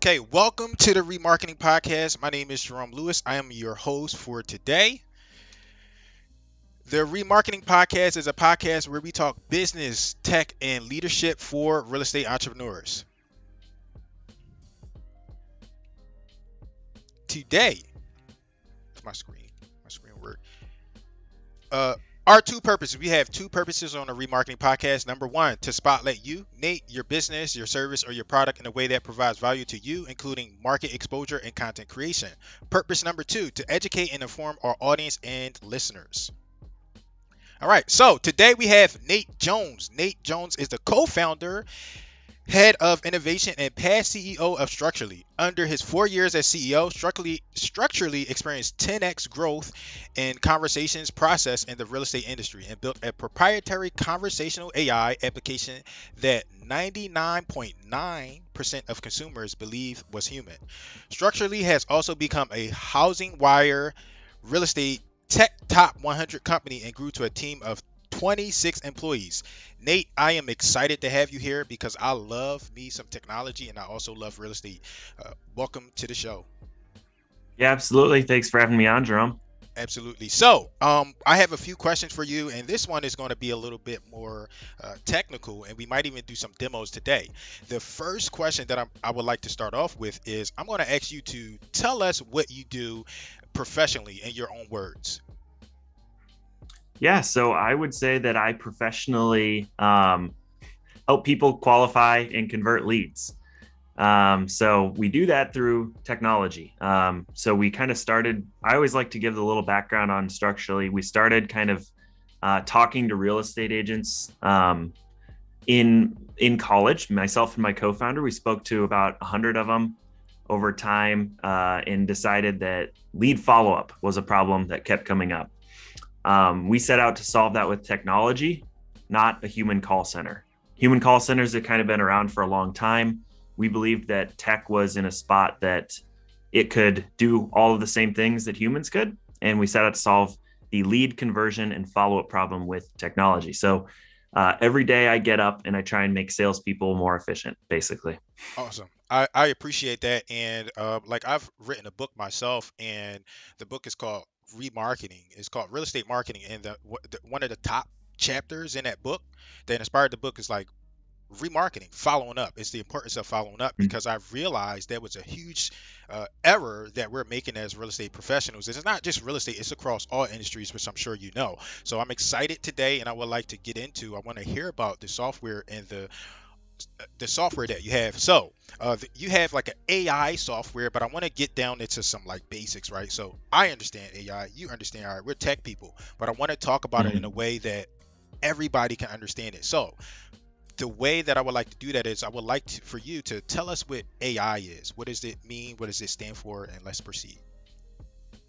Okay, welcome to the REmarketing Podcast. My name is Jerome Lewis. I am your host for today. The REmarketing Podcast is a podcast where we talk business, tech, and leadership for real estate entrepreneurs. Today, my screen work. Uh, our two purposes. We have two purposes on the REmarketing Podcast. Number one, to spotlight you, Nate, your business, your service, or your product in a way that provides value to you, including market exposure and content creation. Purpose number two, to educate and inform our audience and listeners. All right, so today we have Nate Joens. Nate Joens is the co-founder, head of innovation, and past CEO of Structurally. Under his 4 years as CEO, Structurally experienced 10x growth in conversations processed in the real estate industry and built a proprietary conversational AI application that 99.9% of consumers believe was human. Structurally has also become a Housing Wire real estate tech top 100 company and grew to a team of 26 employees. Nate, I am excited to have you here because I love me some technology and I also love real estate. Welcome to the show. Yeah, absolutely. Thanks for having me on, Jerome. Absolutely. So, I have a few questions for you, and this one is going to be a little bit more technical, and we might even do some demos today. The first question that I would like to start off with is I'm going to ask you to tell us what you do professionally in your own words. Yeah, so I would say that I professionally help people qualify and convert leads. So we do that through technology. So we kind of started, I always like to give a little background on Structurally. We started kind of talking to real estate agents in college. Myself and my co-founder, we spoke to about 100 of them over time and decided that lead follow-up was a problem that kept coming up. We set out to solve that with technology, not a human call center. Human call centers have kind of been around for a long time. We believed that tech was in a spot that it could do all of the same things that humans could. And we set out to solve the lead conversion and follow-up problem with technology. So every day I get up and I try and make salespeople more efficient, basically. Awesome. I appreciate that. And like I've written a book myself, and the book is called REmarketing. It's called Real Estate Marketing. And one of the top chapters in that book that inspired the book is like remarketing, following up. It's the importance of following up because I've realized there was a huge error that we're making as real estate professionals. It's not just real estate, it's across all industries, which I'm sure you know. So I'm excited today, and I would like to get into, I want to hear about the software and the software that you have. So you have like an AI software, but I want to get down into some like basics, right? So I understand AI, you understand AI, we're tech people, but I want to talk about it in a way that everybody can understand it. So the way that I would like to do that is I would like for you to tell us what AI is. What does it mean? What does it stand for? And let's proceed.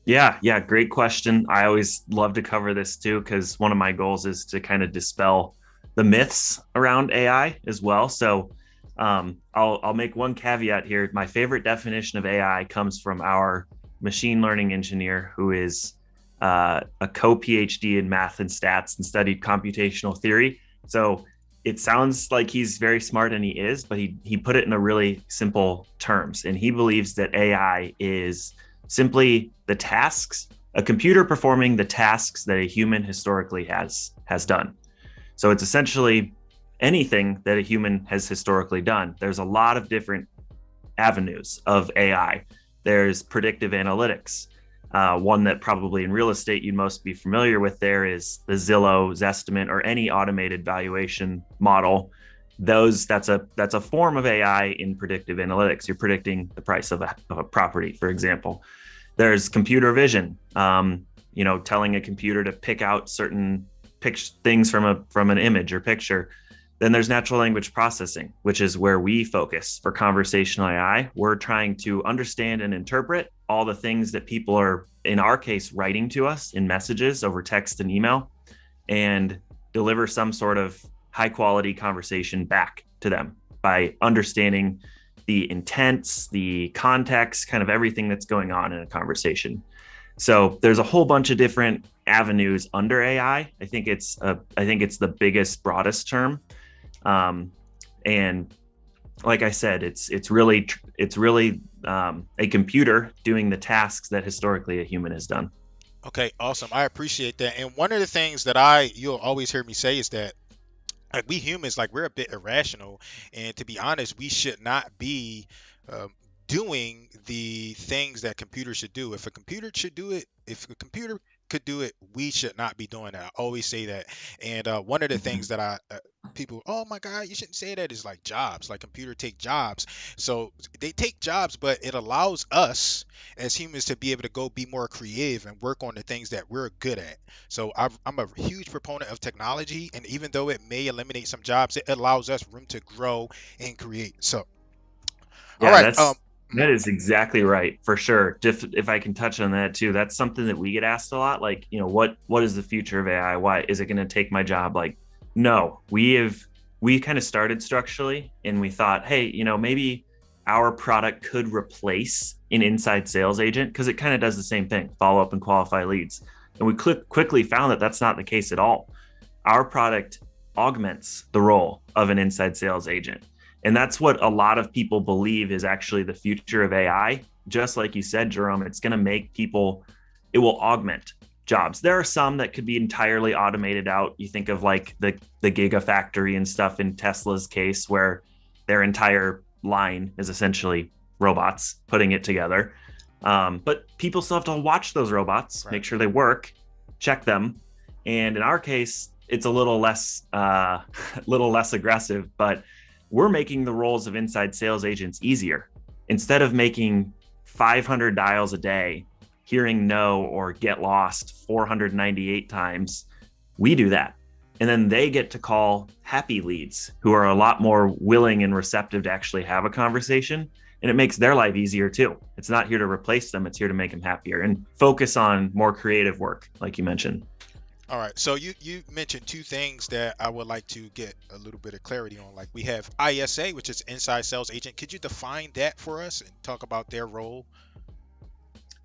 Yeah, great question. I always love to cover this too, because one of my goals is to kind of dispel the myths around AI as well. So I'll make one caveat here. My favorite definition of AI comes from our machine learning engineer, who is a co-PhD in math and stats and studied computational theory. So it sounds like he's very smart, and he is, but he put it in a really simple terms. And he believes that AI is simply the tasks, a computer performing the tasks that a human historically has done. So it's essentially anything that a human has historically done. There's a lot of different avenues of AI. There's predictive analytics. One that probably in real estate you'd most be familiar with there is the Zillow, Zestimate, or any automated valuation model. That's a form of AI in predictive analytics. You're predicting the price of a property, for example. There's computer vision, telling a computer to pick out certain things from an image or picture. Then there's natural language processing, which is where we focus for conversational AI. We're trying to understand and interpret all the things that people are, in our case, writing to us in messages over text and email, and deliver some sort of high quality conversation back to them by understanding the intents, the context, kind of everything that's going on in a conversation. So there's a whole bunch of different avenues under AI. I think it's the biggest, broadest term. And like I said, it's really a computer doing the tasks that historically a human has done. Okay, awesome. I appreciate that. And one of the things that you'll always hear me say is that like we humans, like we're a bit irrational, and to be honest, we should not be um, doing the things that computers should do. If a computer should do it, if a computer could do it, we should not be doing that. I always say that. And one of the things that people, oh my God, you shouldn't say that, is like jobs. Like computer take jobs. So they take jobs, but it allows us as humans to be able to go be more creative and work on the things that we're good at. So I'm a huge proponent of technology, and even though it may eliminate some jobs, it allows us room to grow and create. So, all Yeah, right, that mhm, is exactly right for sure. If I can touch on that too, that's something that we get asked a lot. Like, what is the future of AI? Why is it going to take my job? Like, no, we kind of started structurally, and we thought, hey, maybe our product could replace an inside sales agent because it kind of does the same thing, follow up and qualify leads. And we quickly found that that's not the case at all. Our product augments the role of an inside sales agent. And that's what a lot of people believe is actually the future of AI. Just like you said, Jerome, it's going to make people, it will augment jobs. There are some that could be entirely automated out. You think of like the Gigafactory and stuff in Tesla's case, where their entire line is essentially robots putting it together. But people still have to watch those robots, right. make sure they work, check them. And in our case, it's a little less, little less aggressive, but we're making the roles of inside sales agents easier. Instead of making 500 dials a day, hearing no or get lost 498 times, we do that. And then they get to call happy leads who are a lot more willing and receptive to actually have a conversation. And it makes their life easier too. It's not here to replace them, it's here to make them happier and focus on more creative work, like you mentioned. All right. So you mentioned two things that I would like to get a little bit of clarity on. Like we have ISA, which is inside sales agent. Could you define that for us and talk about their role?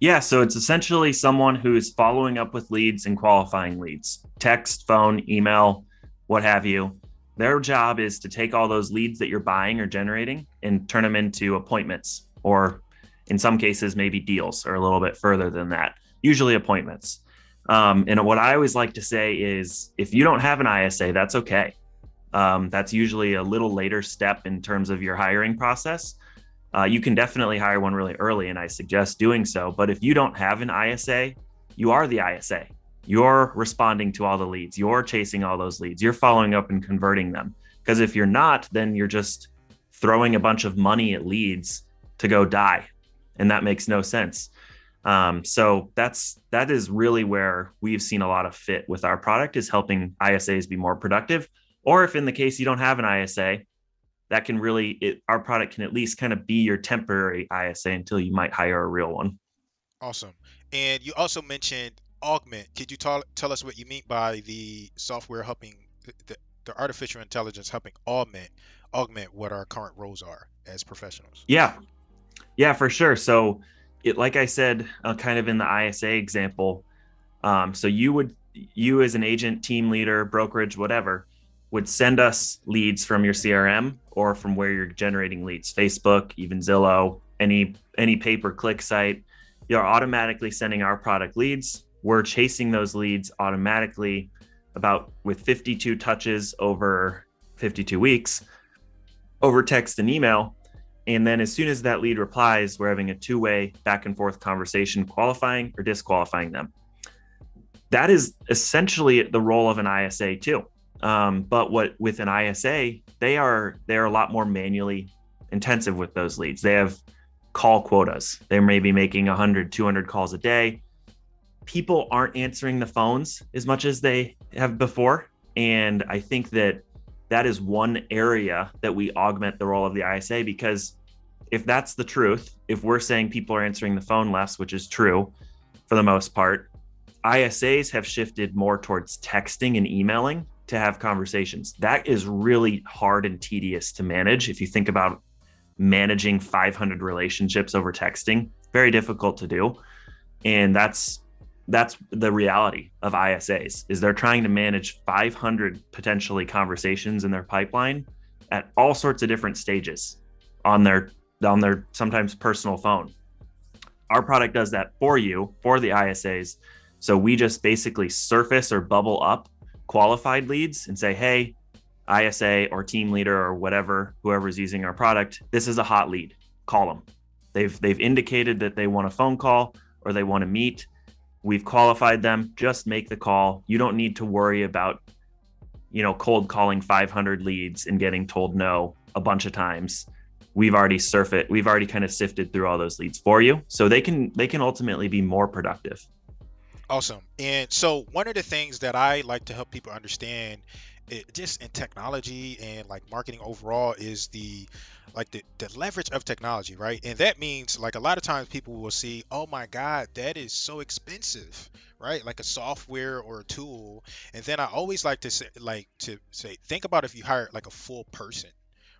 Yeah, so it's essentially someone who's following up with leads and qualifying leads, text, phone, email, what have you. Their job is to take all those leads that you're buying or generating and turn them into appointments, or in some cases, maybe deals, or a little bit further than that, usually appointments. And what I always like to say is if you don't have an ISA, that's okay. That's usually a little later step in terms of your hiring process. You can definitely hire one really early, and I suggest doing so. But if you don't have an ISA, you are the ISA. You're responding to all the leads. You're chasing all those leads. You're following up and converting them. Because if you're not, then you're just throwing a bunch of money at leads to go die, and that makes no sense. So that is really where we've seen a lot of fit with our product, is helping ISAs be more productive. Or if in the case you don't have an ISA, that can our product can at least kind of be your temporary ISA until you might hire a real one. Awesome. And you also mentioned augment. Could you tell us what you mean by the software helping the artificial intelligence helping augment what our current roles are as professionals? Yeah, yeah, for sure. So like I said, kind of in the ISA example, so you as an agent, team leader, brokerage, whatever, would send us leads from your CRM or from where you're generating leads, Facebook, even Zillow, any pay-per-click site. You're automatically sending our product leads. We're chasing those leads automatically about with 52 touches over 52 weeks over text and email. And then as soon as that lead replies, we're having a two-way back and forth conversation, qualifying or disqualifying them. That is essentially the role of an ISA too. But with an ISA, they're a lot more manually intensive with those leads. They have call quotas. They may be making 100, 200 calls a day. People aren't answering the phones as much as they have before. And I think that is one area that we augment the role of the ISA, because if that's the truth, if we're saying people are answering the phone less, which is true for the most part, ISAs have shifted more towards texting and emailing to have conversations. That is really hard and tedious to manage. If you think about managing 500 relationships over texting, very difficult to do. And that's the reality of ISAs, is they're trying to manage 500 potentially conversations in their pipeline at all sorts of different stages on their sometimes personal phone. Our product does that for you, for the ISAs. So we just basically surface or bubble up qualified leads and say, hey, ISA or team leader or whatever, whoever's using our product, this is a hot lead. Call them. They've indicated that they want a phone call or they want to meet. We've qualified them. Just make the call. You don't need to worry about, cold calling 500 leads and getting told no a bunch of times. We've already kind of sifted through all those leads for you, so they can ultimately be more productive. Awesome. And so one of the things that I like to help people understand, just in technology and like marketing overall, is the leverage of technology, right? And that means like a lot of times people will see, oh my God, that is so expensive, right? Like a software or a tool. And then I always like to say, think about if you hire like a full person,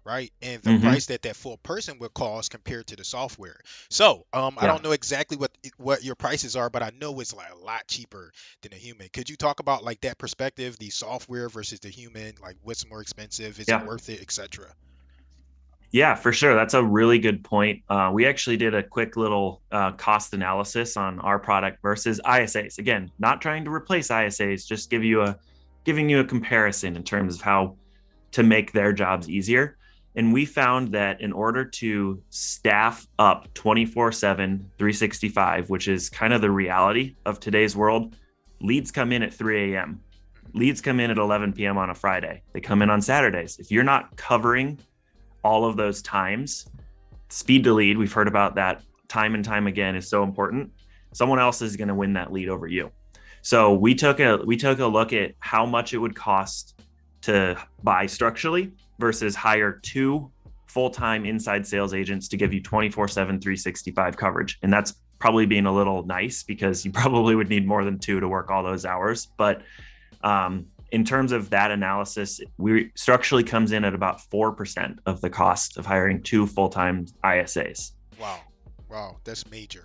right? And the Mm-hmm. price that that full person will cost compared to the software. So, I Yeah. don't know exactly what your prices are, but I know it's like a lot cheaper than a human. Could you talk about like that perspective, the software versus the human? Like, what's more expensive? Is it Yeah. worth it, etc.? Yeah, for sure. That's a really good point. We actually did a quick little cost analysis on our product versus ISAs. Again, not trying to replace ISAs, just giving you a comparison in terms of how to make their jobs easier. And we found that in order to staff up 24/7, 365, which is kind of the reality of today's world, leads come in at 3 a.m. Leads come in at 11 p.m. on a Friday. They come in on Saturdays. If you're not covering all of those times, speed to lead, we've heard about that time and time again, is so important. Someone else is going to win that lead over you. So we took a look at how much it would cost to buy structurally versus hire two full-time inside sales agents to give you 24/7 365 coverage. And that's probably being a little nice because you probably would need more than two to work all those hours. But in terms of that analysis, we structurally comes in at about 4% of the cost of hiring two full-time ISAs. Wow, wow, that's major.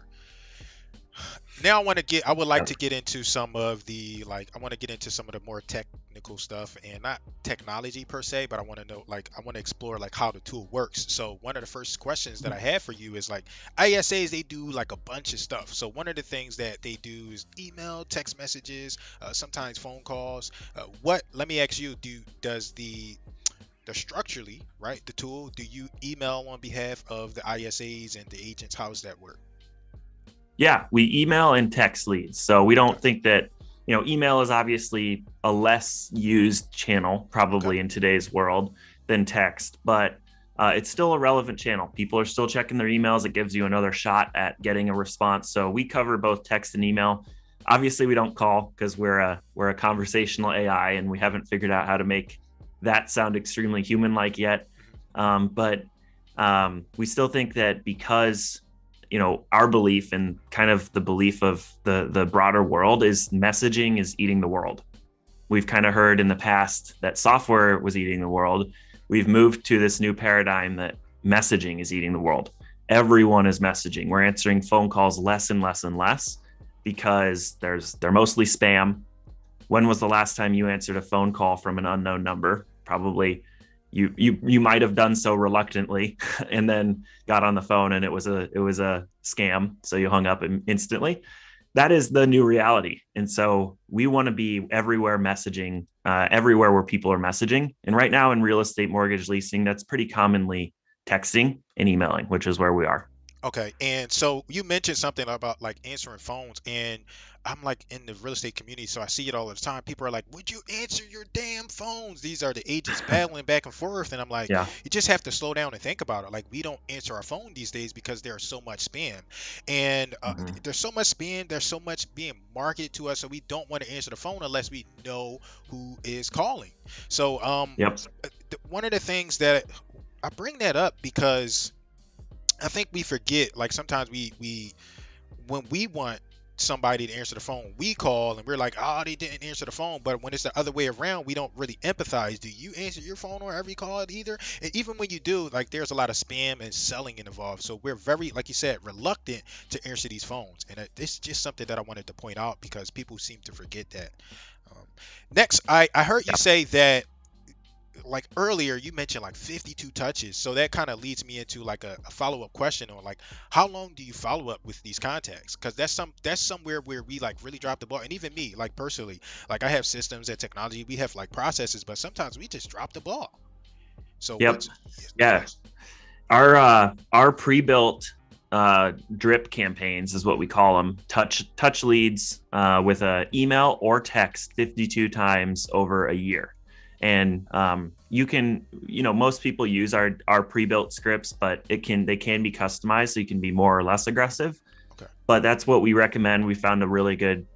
Now I would like Yeah. to get into some of the like I want to get into some of the more technical stuff, and not technology per se, but I want to know, like, I want to explore like how the tool works. So one of the first questions that I have for you is like, ISAs, they do like a bunch of stuff. So one of the things that they do is email, text messages, sometimes phone calls. What Let me ask you, does the structurally, right, the tool, do you email on behalf of the ISAs and the agents? How does that work? Yeah, we email and text leads. So we Okay. don't think that, email is obviously a less used channel Okay. probably in today's world than text, but it's still a relevant channel. People are still checking their emails. It gives you another shot at getting a response. So we cover both text and email. Obviously, we don't call because we're a conversational AI and we haven't figured out how to make that sound extremely human-like yet. But we still think that because our belief and kind of the belief of the broader world is messaging is eating the world. We've kind of heard in the past that software was eating the world. We've moved to this new paradigm that messaging is eating the world. Everyone is messaging. We're answering phone calls less and less and less because they're mostly spam. When was the last time you answered a phone call from an unknown number? Probably you might have done so reluctantly and then got on the phone and it was a scam, so you hung up instantly. That is the new reality, and so we want to be everywhere messaging, everywhere where people are messaging. And right now in real estate mortgage leasing, that's pretty commonly texting and emailing, which is where we are. Okay, and so you mentioned something about like answering phones, and I'm like in the real estate community, so I see it all the time. People are like, "Would you answer your damn phones?" These are the agents battling back and forth, and I'm like, Yeah. you just have to slow down and think about it. Like, we don't answer our phone these days because there's so much spam, and Mm-hmm. there's so much spam, there's so much being marketed to us, so we don't want to answer the phone unless we know who is calling. So, Yep. one of the things that I bring that up because I think we forget, like sometimes we when we want somebody to answer the phone, we call and we're like, oh, they didn't answer the phone. But when it's the other way around, we don't really empathize. Do you answer your phone or every call either? And even when you do, like, there's a lot of spam and selling involved. So we're very, like you said, reluctant to answer these phones. And it's just something that I wanted to point out because people seem to forget that. Um, Next, I heard you Yep. say that like earlier you mentioned like 52 touches, so that kind of leads me into like a follow-up question on like how long do you follow up with these contacts? Because that's somewhere where we like really drop the ball. And even me, like personally, like I have systems and technology, we have like processes, but sometimes we just drop the ball. So Yep. what's yeah, go Yeah. ahead. Our pre-built drip campaigns is what we call them. Touch leads with a email or text 52 times over a year. And you can, most people use our pre-built scripts, but they can be customized, so you can be more or less aggressive. Okay. But that's what we recommend. We found a really good.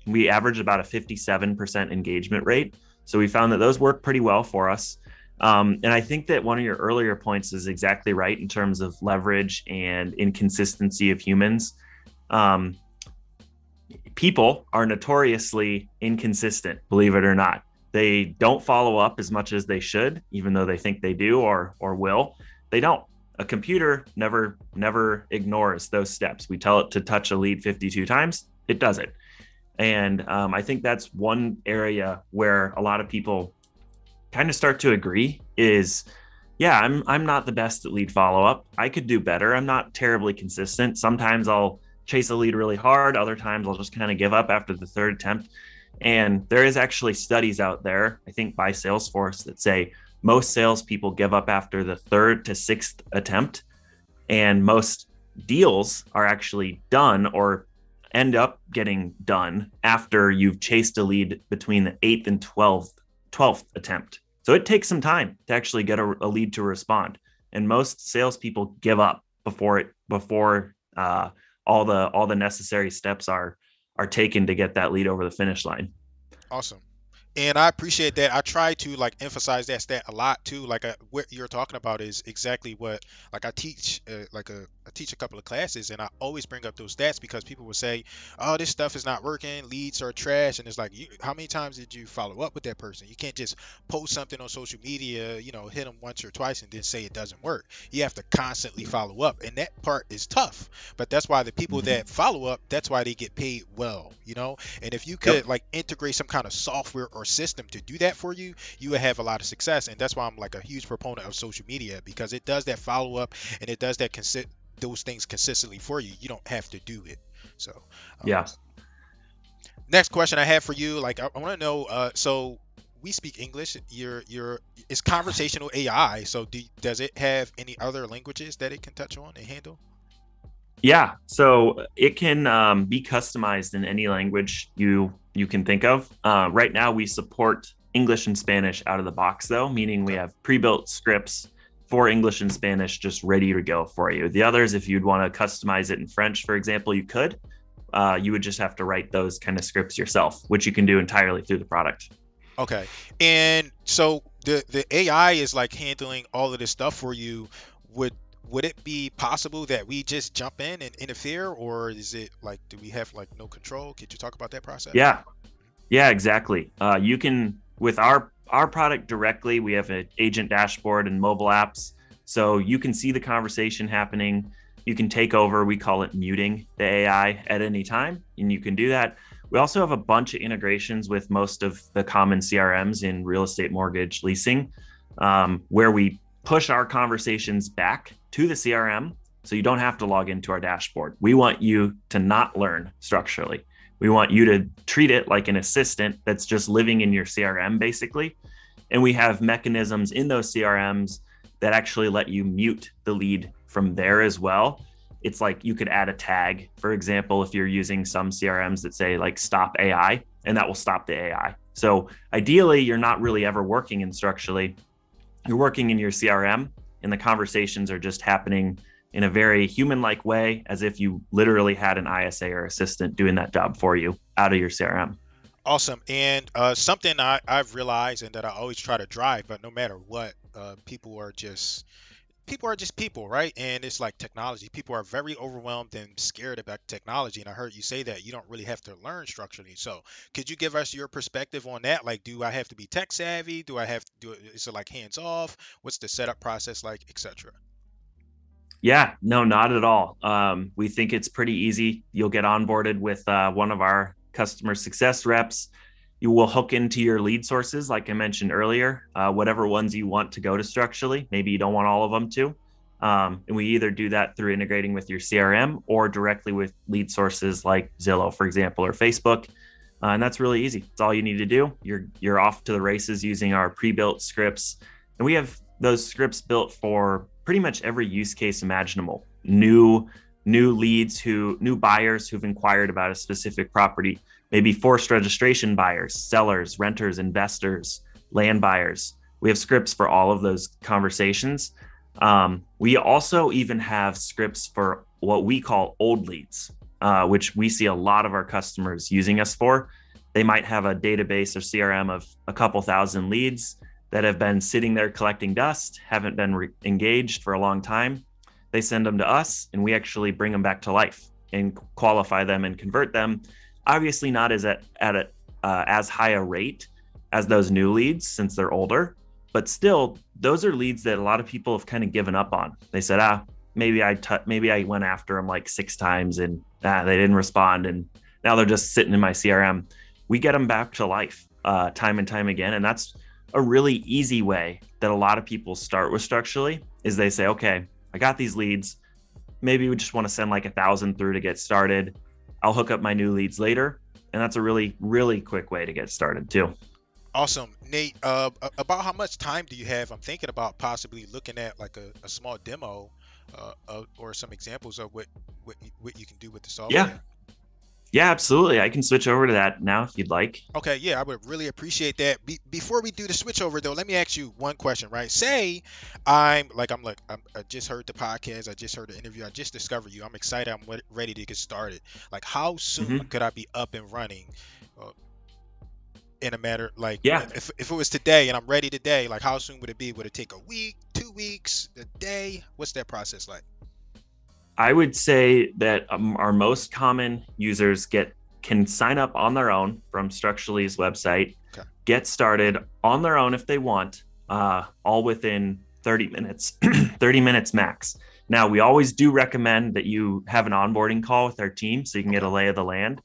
We average about a 57% engagement rate, so we found that those work pretty well for us. And I think that one of your earlier points is exactly right in terms of leverage and inconsistency of humans. Um, People are notoriously inconsistent, believe it or not. They don't follow up as much as they should, even though they think they do or will. They don't. A computer never ignores those steps. We tell it to touch a lead 52 times, it does it. And I think that's one area where a lot of people kind of start to agree is, yeah, I'm not the best at lead follow up. I could do better. I'm not terribly consistent. Sometimes I'll chase a lead really hard. Other times I'll just kind of give up after the third attempt. And there is actually studies out there, I think by Salesforce, that say most salespeople give up after the third to sixth attempt, and most deals are actually done or end up getting done after you've chased a lead between the eighth and 12th attempt. So it takes some time to actually get a lead to respond. And most salespeople give up before all the necessary steps are taken to get that lead over the finish line. Awesome. And I appreciate that. I try to like emphasize that stat a lot too. Like what you're talking about is exactly what like I teach I teach a couple of classes and I always bring up those stats because people will say, "Oh, this stuff is not working. Leads are trash." And it's like, how many times did you follow up with that person? You can't just post something on social media, hit them once or twice and then say it doesn't work. You have to constantly follow up, and that part is tough. But that's why the people Mm-hmm. that follow up, that's why they get paid well. And if you Yep. could like integrate some kind of software or system to do that for you, you would have a lot of success. And that's why I'm like a huge proponent of social media because it does that follow up and it does that those things consistently for you. You don't have to do it. So, um, Yeah. next question I have for you, like I want to know, so we speak English. It's conversational AI. So does it have any other languages that it can touch on and handle? Yeah, so it can be customized in any language you can think of. Right now, we support English and Spanish out of the box, though, meaning we Okay. have pre-built scripts for English and Spanish just ready to go for you. The others, if you'd want to customize it in French, for example, you could. You would just have to write those kind of scripts yourself, which you can do entirely through the product. Okay. And so the AI is like handling all of this stuff for you. Would would it be possible that we just jump in and interfere, or is it like do we have like no control? Could you talk about that process? Yeah, yeah, exactly. You can with our product directly. We have an agent dashboard and mobile apps, so you can see the conversation happening. You can take over. We call it muting the AI at any time, and you can do that. We also have a bunch of integrations with most of the common CRMs in real estate, mortgage, leasing, where we push our conversations back to the CRM, so you don't have to log into our dashboard. We want you to not learn structurally. We want you to treat it like an assistant that's just living in your CRM, basically. And we have mechanisms in those CRMs that actually let you mute the lead from there as well. It's like you could add a tag, for example, if you're using some CRMs that say like stop AI, and that will stop the AI. So ideally, you're not really ever working in structurally. You're working in your CRM, and the conversations are just happening in a very human like way, as if you literally had an ISA or assistant doing that job for you out of your CRM. Awesome. And something I've realized and that I always try to drive, but no matter what, people are just people, right? And it's like technology. People are very overwhelmed and scared about technology. And I heard you say that you don't really have to learn structurally. So could you give us your perspective on that? Like, do I have to be tech savvy? Do I have to do it? Is it like hands off? What's the setup process like, etc.? Yeah, no, not at all. We think it's pretty easy. You'll get onboarded with one of our customer success reps. You will hook into your lead sources, like I mentioned earlier, whatever ones you want to go to structurally. Maybe you don't want all of them to. And we either do that through integrating with your CRM or directly with lead sources like Zillow, for example, or Facebook. And that's really easy. It's all you need to do. You're off to the races using our pre-built scripts. And we have those scripts built for pretty much every use case imaginable. New leads new buyers who've inquired about a specific property, maybe forced registration buyers, sellers, renters, investors, land buyers. We have scripts for all of those conversations. We also even have scripts for what we call old leads, which we see a lot of our customers using us for. They might have a database or CRM of a couple thousand leads that have been sitting there collecting dust, haven't been engaged for a long time. They send them to us, and we actually bring them back to life and qualify them and convert them. Obviously, not as high a rate as those new leads since they're older, but still, those are leads that a lot of people have kind of given up on. They said, maybe I went after them like 6 times and they didn't respond, and now they're just sitting in my CRM. We get them back to life time and time again, and that's a really easy way that a lot of people start with structurally. Is they say, okay, I got these leads. Maybe we just want to send like 1,000 through to get started. I'll hook up my new leads later. And that's a really, really quick way to get started too. Awesome, Nate. About how much time do you have? I'm thinking about possibly looking at like a small demo, or some examples of what you can do with the Yeah. software. Yeah, absolutely. I can switch over to that now if you'd like. Okay, yeah, I would really appreciate that. Before we do the switch over though, let me ask you one question, right? Say I just heard the podcast, I just heard the interview, I just discovered you. I'm excited, ready to get started. Like how soon Hmm. could I be up and running? Uh, in a matter like Yeah, if it was today and I'm ready today, like how soon would it be? Would it take a week, 2 weeks, a day? What's that process like? I would say that our most common users can sign up on their own from Structurally's website, Okay. get started on their own if they want, all within 30 minutes, 30 minutes max. Now, we always do recommend that you have an onboarding call with our team so you can get Okay. a lay of the land,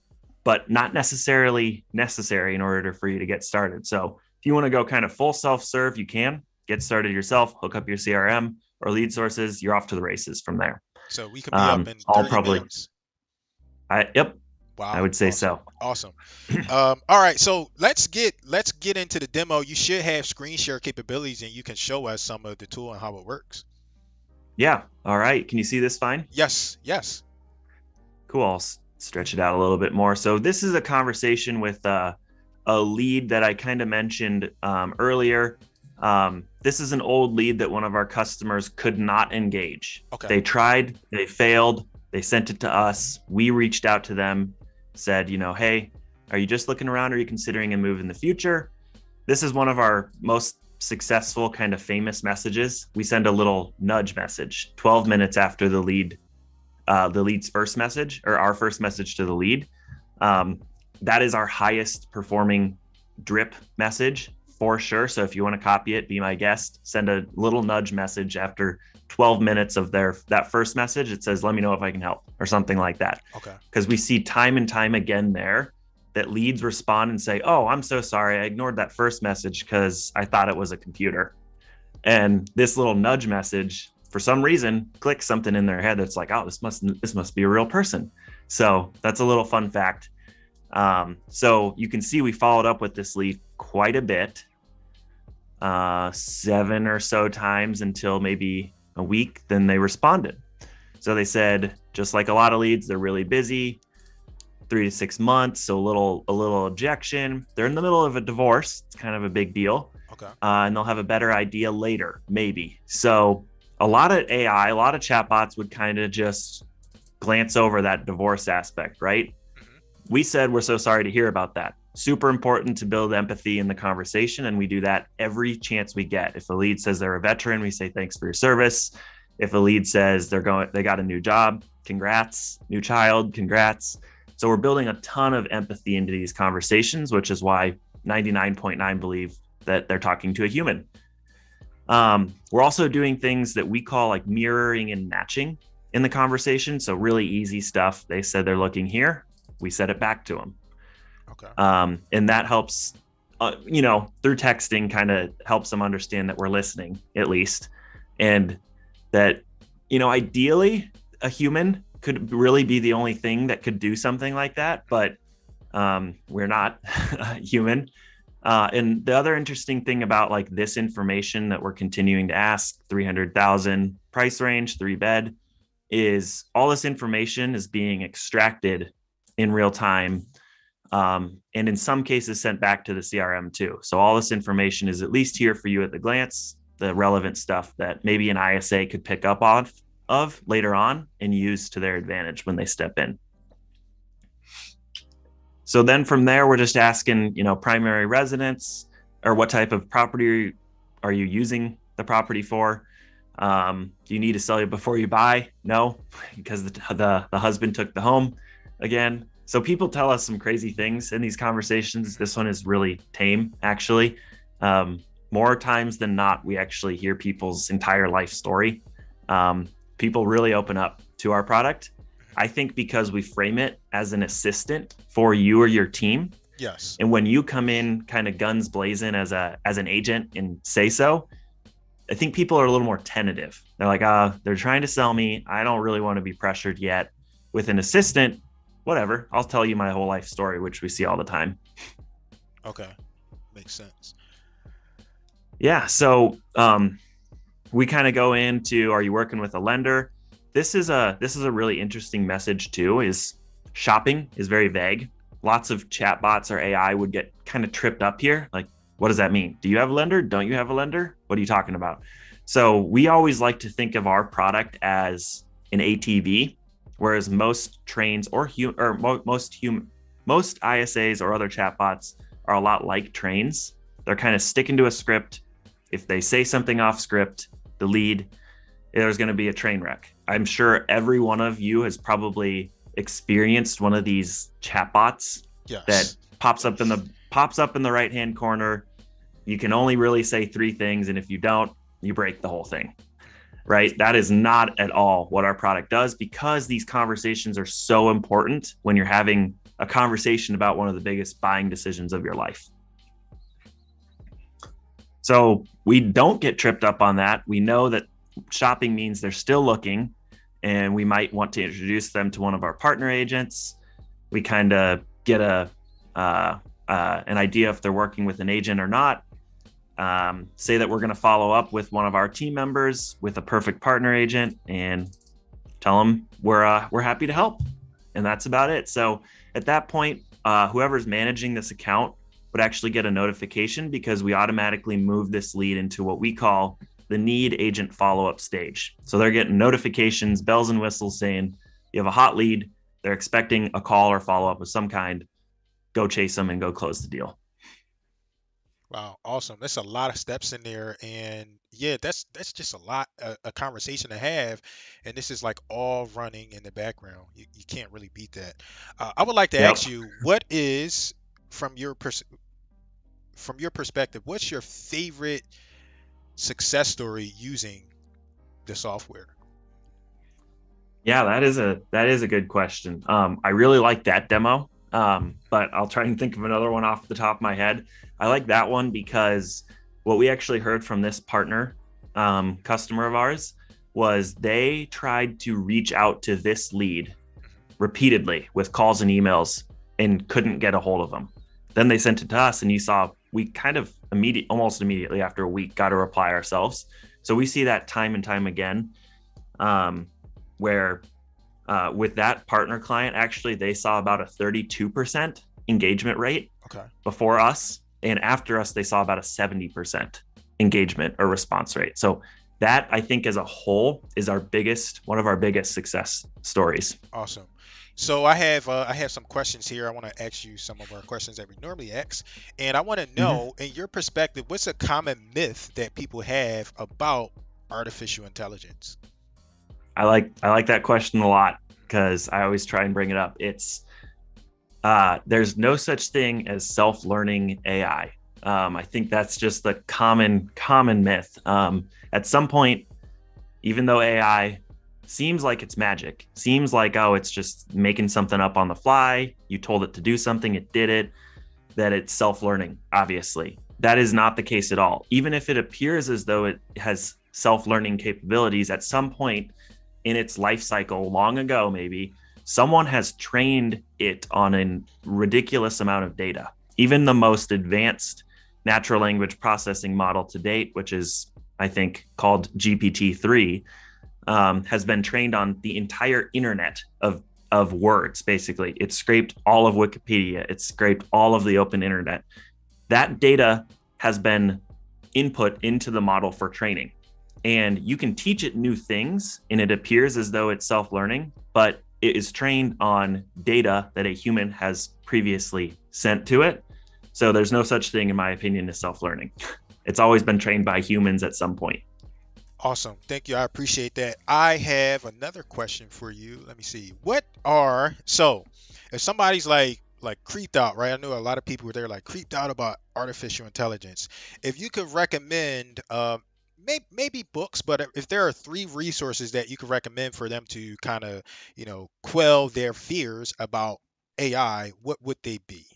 but not necessarily necessary in order for you to get started. So if you want to go kind of full self-serve, you can get started yourself, hook up your CRM or lead sources, you're off to the races from there. So we can be up in I'll 30 probably, minutes. yep, I Wow, would say awesome. so. Awesome. All right, so let's get into the demo. You should have screen share capabilities and you can show us some of the tool and how it works. Yeah. All right. Can you see this fine? Yes, yes. Cool. I'll stretch it out a little bit more. So this is a conversation with a lead that I kind of mentioned earlier. This is an old lead that one of our customers could not engage. Okay. They tried, they failed, they sent it to us. We reached out to them, said, hey, are you just looking around? Or are you considering a move in the future? This is one of our most successful kind of famous messages. We send a little nudge message 12 Okay. minutes after the lead's first message or our first message to the lead. Um, that is our highest performing drip message for sure. So if you want to copy it, be my guest, send a little nudge message after 12 minutes of that first message. It says, let me know if I can help or something like that. Okay. Because we see time and time again there that leads respond and say, oh, I'm so sorry. I ignored that first message because I thought it was a computer. And this little nudge message, for some reason, clicks something in their head that's like, oh, this must be a real person. So that's a little fun fact. So you can see we followed up with this lead quite a bit, 7 or so times until maybe a week. Then they responded. So they said, just like a lot of leads, they're really busy, 3 to 6 months. So a little objection. They're in the middle of a divorce. It's kind of a big deal. Okay. And they'll have a better idea later, maybe. So a lot of AI, a lot of chatbots would kind of just glance over that divorce aspect, right? Hmm. We said, we're so sorry to hear about that. Super important to build empathy in the conversation. And we do that every chance we get. If a lead says they're a veteran, we say, thanks for your service. If a lead says they got a new job, congrats. New child, congrats. So we're building a ton of empathy into these conversations, which is why 99.9 believe that they're talking to a human. We're also doing things that we call like mirroring and matching in the conversation. So really easy stuff. They said they're looking here. We said it back to them. Okay. And that helps, through texting, kind of helps them understand that we're listening at least, and that, ideally a human could really be the only thing that could do something like that, but we're not human. And the other interesting thing about like this information that we're continuing to ask, 300,000 price range, 3 bed, is all this information is being extracted in real time, and in some cases sent back to the CRM too. So all this information is at least here for you at the glance, the relevant stuff that maybe an ISA could pick up of later on and use to their advantage when they step in. So then from there, we're just asking, primary residence, or what type of property are you using the property for? Do you need to sell it before you buy? No, because the husband took the home again. So people tell us some crazy things in these conversations. This one is really tame, actually. More times than not, we actually hear people's entire life story. People really open up to our product. I think because we frame it as an assistant for you or your team. Yes. And when you come in kind of guns blazing as an agent and say so, I think people are a little more tentative. They're like, they're trying to sell me. I don't really want to be pressured yet. With an assistant, whatever, I'll tell you my whole life story, which we see all the time. Okay. Makes sense. Yeah. So we kind of go into, are you working with a lender? This is a really interesting message too, is shopping is very vague. Lots of chatbots or AI would get kind of tripped up here. Like, what does that mean? Do you have a lender? Don't you have a lender? What are you talking about? So we always like to think of our product as an ATV, whereas most trains most ISAs or other chatbots are a lot like trains. They're kind of sticking to a script. If they say something off script, the lead, there's going to be a train wreck. I'm sure every one of you has probably experienced one of these chatbots. Yes. That pops up in the right hand corner. You can only really say 3 things, and if you don't, you break the whole thing. Right? That is not at all what our product does, because these conversations are so important when you're having a conversation about one of the biggest buying decisions of your life. So we don't get tripped up on that. We know that shopping means they're still looking, and we might want to introduce them to one of our partner agents. We kind of get an idea if they're working with an agent or not. Say that we're going to follow up with one of our team members with a perfect partner agent, and tell them we're happy to help, and that's about it. So at that point, whoever's managing this account would actually get a notification, because we automatically move this lead into what we call the need agent follow-up stage. So they're getting notifications, bells and whistles saying you have a hot lead. They're expecting a call or follow-up of some kind. Go chase them and go close the deal. Wow, awesome. That's a lot of steps in there, and yeah, that's just a lot, a conversation to have, and this is like all running in the background. You can't really beat that. I would like to Yep. ask you, what is from from your perspective, what's your favorite success story using the software? Yeah, that is a good question. I really like that demo, but I'll try and think of another one off the top of my head. I like that one because what we actually heard from this partner customer of ours was they tried to reach out to this lead repeatedly with calls and emails and couldn't get a hold of them. Then they sent it to us, and you saw we kind of almost immediately after a week got a reply ourselves. So we see that time and time again. Where with that partner client, actually, they saw about a 32% engagement rate before us. And after us, they saw about a 70% engagement or response rate. So that, I think, as a whole, is one of our biggest success stories. Awesome. So I have some questions here. I want to ask you some of our questions that we normally ask, and I want to know, in your perspective, what's a common myth that people have about artificial intelligence? I like that question a lot, because I always try and bring it up. It's there's no such thing as self-learning AI. I think that's just the common myth. At some point, even though AI seems like it's magic. Seems like, oh, it's just making something up on the fly. You told it to do something, it did it, that it's self-learning, obviously. That is not the case at all. Even if it appears as though it has self-learning capabilities, at some point in its life cycle, long ago maybe, someone has trained it on a ridiculous amount of data. Even the most advanced natural language processing model to date, which is, I think, called GPT-3, has been trained on the entire internet of words. Basically, it scraped all of Wikipedia. It scraped all of the open internet. That data has been input into the model for training, and you can teach it new things, and it appears as though it's self-learning, but it is trained on data that a human has previously sent to it. So there's no such thing, in my opinion, as self-learning. It's always been trained by humans at some point. Awesome. Thank you. I appreciate that. I have another question for you. Let me see. What are so if somebody's like creeped out, right? I know a lot of people they're like creeped out about artificial intelligence. If you could recommend maybe books, but if there are three resources that you could recommend for them to kind of, quell their fears about AI, what would they be?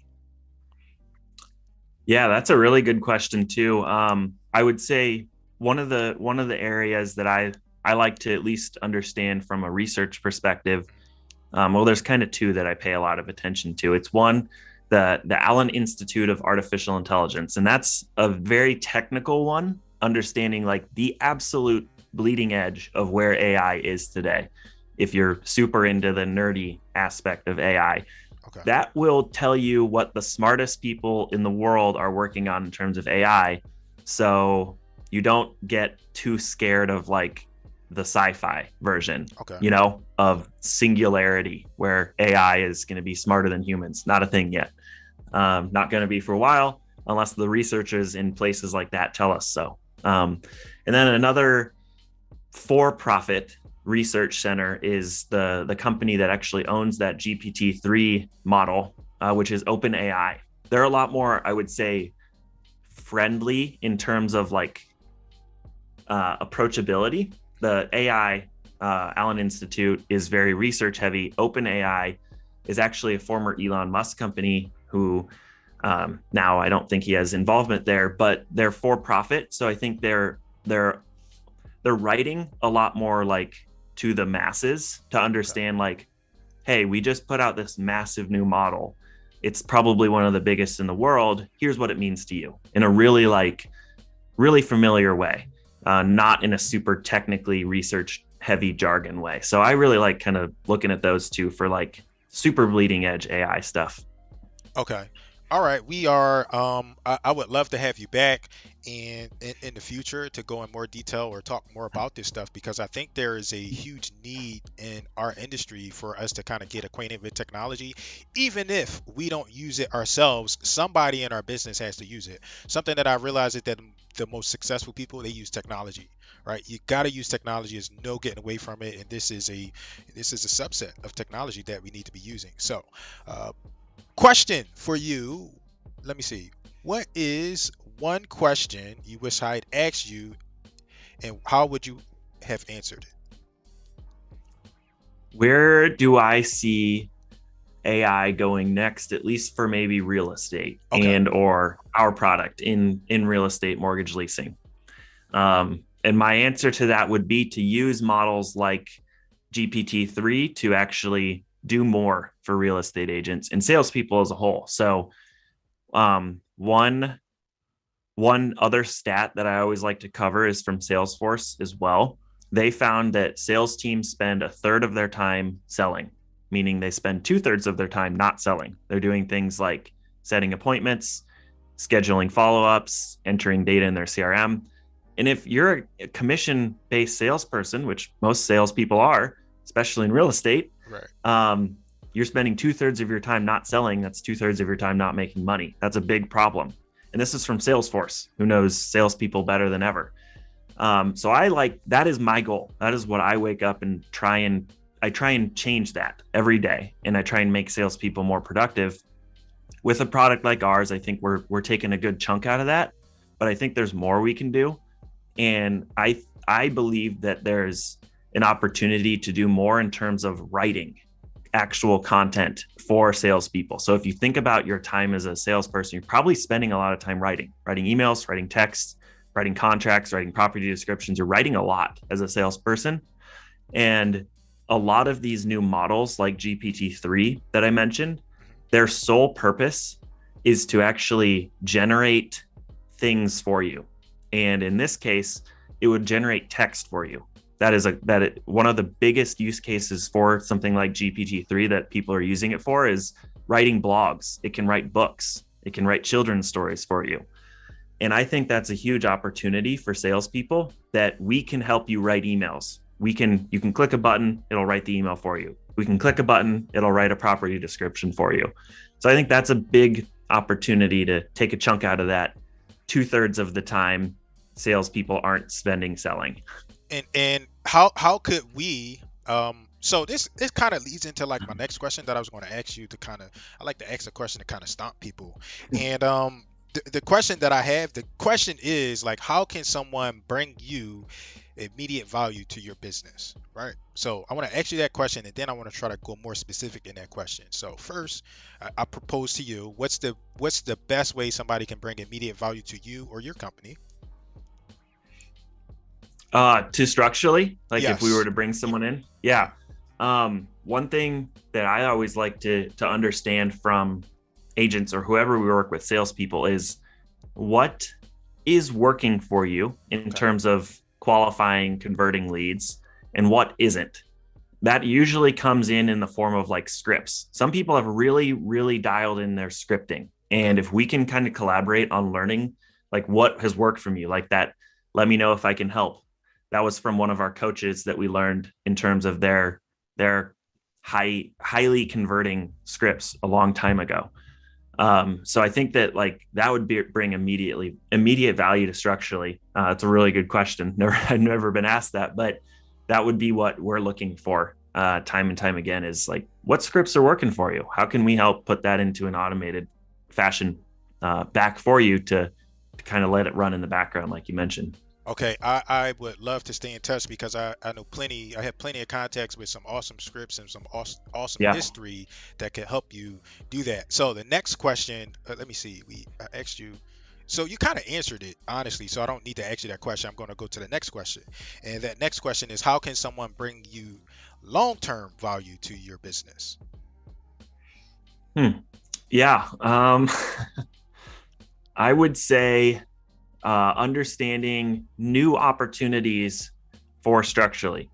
Yeah, that's a really good question too. I would say one of the areas that I like to at least understand from a research perspective. Well, there's kind of two that I pay a lot of attention to. It's one, the Allen Institute of Artificial Intelligence, and that's a very technical one, understanding like the absolute bleeding edge of where AI is today. If you're super into the nerdy aspect of AI, Okay. that will tell you what the smartest people in the world are working on in terms of AI. So you don't get too scared of like the sci-fi version, Okay. of singularity where AI is going to be smarter than humans. Not a thing yet. Not going to be for a while unless the researchers in places like that tell us so. And then another for-profit research center is the company that actually owns that GPT-3 model, which is OpenAI. They're a lot more, I would say, friendly in terms of like approachability. The AI Allen Institute is very research heavy. OpenAI is actually a former Elon Musk company who now I don't think he has involvement there, but they're for profit. So I think they're writing a lot more like to the masses to Okay. understand like, hey, we just put out this massive new model. It's probably one of the biggest in the world. Here's what it means to you in a really familiar way, not in a super technically research heavy jargon way. So I really like kind of looking at those two for like super bleeding edge AI stuff. Okay. All right. We are, I would love to have you back in the future to go in more detail or talk more about this stuff because I think there is a huge need in our industry for us to kind of get acquainted with technology. Even if we don't use it ourselves, somebody in our business has to use it. Something that I realized is that the most successful people, they use technology, right? You got to use technology. There's no getting away from it. And this is a subset of technology that we need to be using. So, uh, question for you. Let me see. What is one question you wish I had asked you, and how would you have answered it? Where do I see AI going next, at least for maybe real estate Okay. and or our product in real estate mortgage leasing? And my answer to that would be to use models like GPT-3 to actually do more for real estate agents and salespeople as a whole. So one other stat that I always like to cover is from Salesforce as well. They found that sales teams spend a third of their time selling, meaning they spend two-thirds of their time not selling. They're doing things like setting appointments, scheduling follow-ups, entering data in their CRM. And if you're a commission-based salesperson, which most salespeople are, especially in real estate, Right. um, you're spending two-thirds of your time not selling. That's two-thirds of your time not making money. That's a big problem. And this is from Salesforce, who knows salespeople better than ever. So I like that is my goal. That is what I wake up and I try and change that every day, and I try and make salespeople more productive. With a product like ours, I think we're taking a good chunk out of that, but I think there's more we can do. And I believe that there's an opportunity to do more in terms of writing actual content for salespeople. So if you think about your time as a salesperson, you're probably spending a lot of time writing emails, writing texts, writing contracts, writing property descriptions. You're writing a lot as a salesperson. And a lot of these new models like GPT-3 that I mentioned, their sole purpose is to actually generate things for you. And in this case, it would generate text for you. One of the biggest use cases for something like GPT-3 that people are using it for is writing blogs. It can write books. It can write children's stories for you. And I think that's a huge opportunity for salespeople that we can help you write emails. You can click a button, it'll write the email for you. We can click a button, it'll write a property description for you. So I think that's a big opportunity to take a chunk out of that 2/3 of the time salespeople aren't spending selling. And how could we so this kind of leads into like my next question that I was going to ask you to kind of, I like to ask a question to kind of stomp people. And the question that I have, the question is like, how can someone bring you immediate value to your business, right? So I want to ask you that question, and then I want to try to go more specific in that question. So first, I propose to you, what's the best way somebody can bring immediate value to you or your company? To structurally, like if we were Yes. to bring someone in, yeah. One thing that I always like to understand from agents or whoever we work with, salespeople, is what is working for you in Okay. terms of qualifying, converting leads, and what isn't. That usually comes in the form of like scripts. Some people have really, really dialed in their scripting. Okay. And if we can kind of collaborate on learning like what has worked for me, like that, let me know if I can help. That was from one of our coaches that we learned in terms of their highly converting scripts a long time ago. So I think that like that would bring immediate value to structurally. It's a really good question. I've never been asked that, but that would be what we're looking for time and time again is like what scripts are working for you? How can we help put that into an automated fashion back for you to kind of let it run in the background, like you mentioned? Okay, I would love to stay in touch because I know plenty, I have plenty of contacts with some awesome scripts and some awesome Yeah. history that can help you do that. So the next question, let me see, I asked you, so you kind of answered it honestly, so I don't need to ask you that question. I'm going to go to the next question. And that next question is, how can someone bring you long-term value to your business? Hmm. Yeah. I would say understanding new opportunities for structurally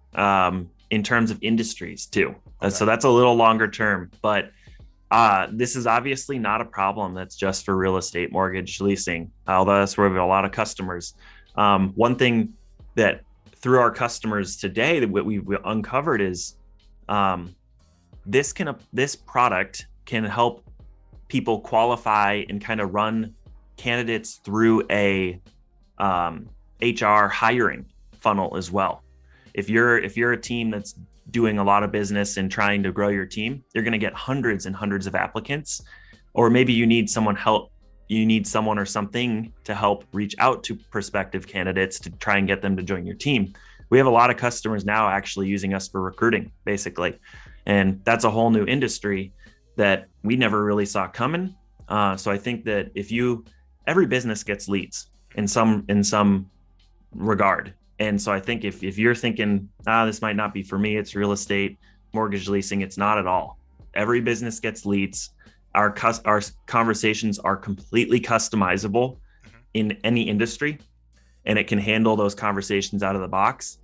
in terms of industries too. Okay. So that's a little longer term, but this is obviously not a problem that's just for real estate mortgage leasing, although that's where we have a lot of customers. One thing that through our customers today that what we've uncovered is um, this product can help people qualify and kind of run candidates through a HR hiring funnel as well. If you're a team that's doing a lot of business and trying to grow your team, you're going to get hundreds and hundreds of applicants, or maybe you need someone or something to help reach out to prospective candidates to try and get them to join your team. We have a lot of customers now actually using us for recruiting, basically, and that's a whole new industry that we never really saw coming. So I think that every business gets leads in some regard. And so I think if you're thinking, this might not be for me, it's real estate, mortgage leasing, it's not at all. Every business gets leads. Our conversations are completely customizable Hmm. in any industry, and it can handle those conversations out of the box.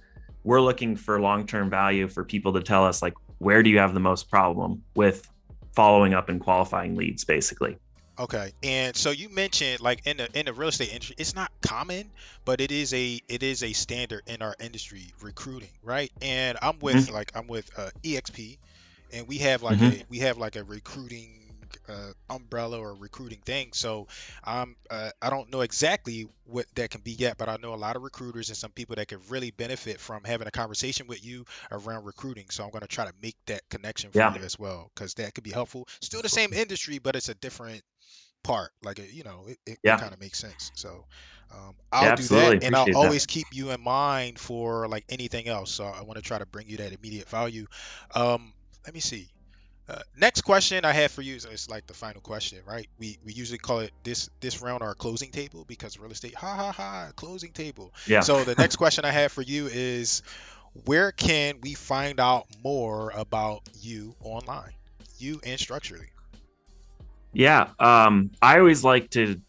We're looking for long-term value for people to tell us like, where do you have the most problem with following up and qualifying leads, basically. Okay, and so you mentioned like in the real estate industry, it's not common, but it is a standard in our industry, recruiting, right? And Mm-hmm. I'm with EXP, and we have like Mm-hmm. a recruiting umbrella or recruiting thing. So I don't know exactly what that can be yet, but I know a lot of recruiters and some people that could really benefit from having a conversation with you around recruiting. So I'm going to try to make that connection for Yeah. you as well, because that could be helpful. Still the same industry, but it's a different part. Like it Yeah. kind of makes sense. So Yeah, I'll do that, absolutely. and I'll Appreciate that. always keep you in mind for like anything else. So I want to try to bring you that immediate value. Let me see. Next question I have for you is like the final question, right? We usually call it this round our closing table because real estate, ha ha ha, closing table. Yeah. So the next question I have for you is, where can we find out more about you online, you and structurally? Yeah. I always like to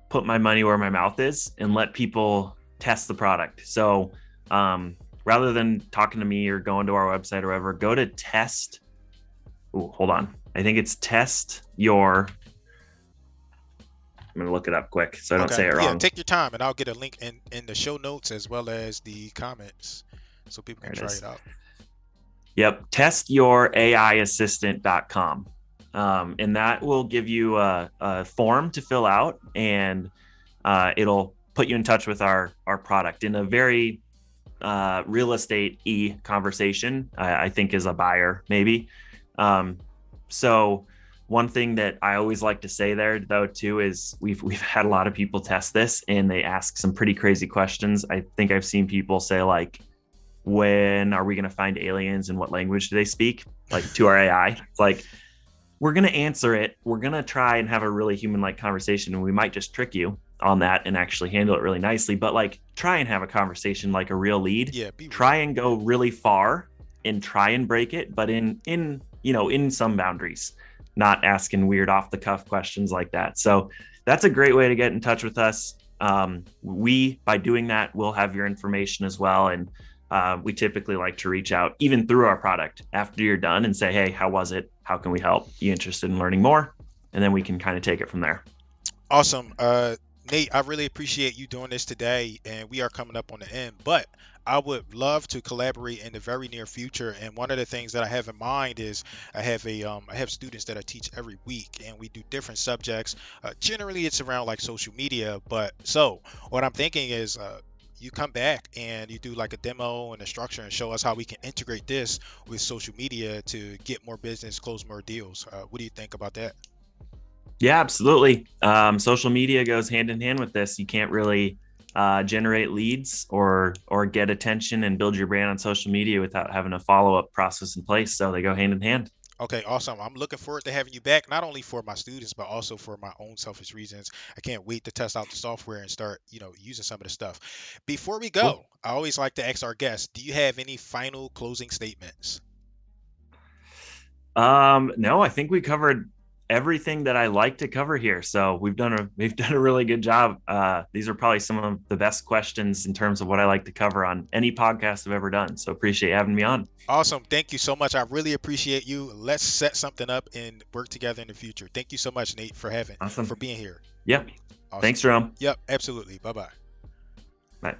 put my money where my mouth is and let people test the product. So rather than talking to me or going to our website or whatever, go to test. Oh, hold on. I think it's test your. I'm going to look it up quick so I don't Okay, say it yeah, wrong. take your time, and I'll get a link in the show notes as well as the comments, so people There can it try is. it out. Yep. Testyouraiassistant.com. And that will give you a form to fill out, and it'll put you in touch with our product in a very real estate conversation. I think as a buyer, maybe. Um, so one thing that I always like to say there, though, too, is we've had a lot of people test this, and they ask some pretty crazy questions. I think I've seen people say like, "When are we going to find aliens, and what language do they speak?" Like to our AI, it's like we're going to answer it. We're going to try and have a really human like conversation, and we might just trick you on that and actually handle it really nicely. But like, try and have a conversation like a real lead. Yeah, be Try real. and go really far and try and break it, but in some boundaries, not asking weird off the cuff questions like that. So that's a great way to get in touch with us. We by doing that, we'll have your information as well, and we typically like to reach out even through our product after you're done and say, hey, how was it? How can we help? You interested in learning more? And then we can kind of take it from there. Awesome. Nate, I really appreciate you doing this today, and we are coming up on the end, but I would love to collaborate in the very near future. And one of the things that I have in mind is I have students that I teach every week, and we do different subjects. Generally, it's around like social media, but so what I'm thinking is you come back and you do like a demo and a structure and show us how we can integrate this with social media to get more business, close more deals. What do you think about that? Yeah, absolutely. Social media goes hand in hand with this. You can't really generate leads or get attention and build your brand on social media without having a follow up process in place. So they go hand in hand. Okay, awesome. I'm looking forward to having you back, not only for my students, but also for my own selfish reasons. I can't wait to test out the software and start, using some of the stuff. Before we Cool. go, I always like to ask our guests, do you have any final closing statements? No, I think we covered everything that I like to cover here. So we've done a really good job. These are probably some of the best questions in terms of what I like to cover on any podcast I've ever done. So appreciate having me on. Awesome. Thank you so much. I really appreciate you. Let's set something up and work together in the future. Thank you so much, Nate, for Awesome. being here. Yep. Awesome. Thanks, Jerome. Yep, absolutely. Bye-bye. Bye.